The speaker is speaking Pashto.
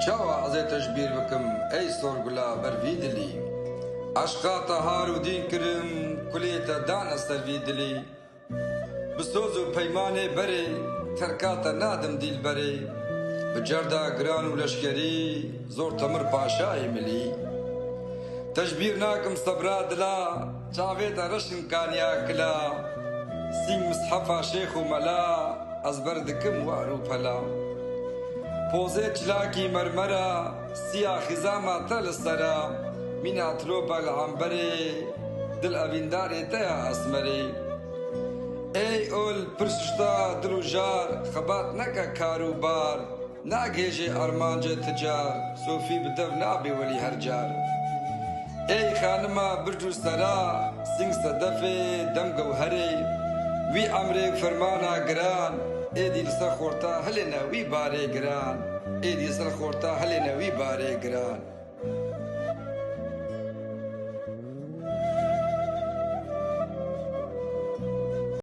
چاوا ئەزێ تەشبیر بکەم ئەی سۆرگولا بەروی دلی عەشقاتە هار و دین کرم کولێتە دانە سەروی دلی بسۆز و پەیمانێ بەرێ تەرکاتە نادم دیلبەرێ بجەردا گران و لەشکەری زۆر تەمر پاشای ملی تەشبیر ناکەم سەبرا دلا چاوێتە ڕەشم کانیا کلا سینگ مسحەفا شێخ و مەلا ئەزبەر دکم وار و پەلا پۆزێ چلاکی مەرمەرە سیا خیزاما تە لەسەرە مینا ترۆپە لە عەمبەرێ دل ئەڤیندارێ تەیە ئەسمەرێ ئەی ئۆل پرسشتا دل و ژار خەبات نەکە کار و بار ناگێژێ ئەرمانجە تجار سۆفی بدەڤ نابێ وەلی هەرجار ئەی خانما برج و سەرا سینگ سەدەفێ دەم گەوهەرێ وی ئەمرێک فەرمانە گران ئێدی لەسەر خۆرتا هەلێنە وی بارێ گران ئێدی لەسەر خۆرتا هەلێنە وی بارێ گران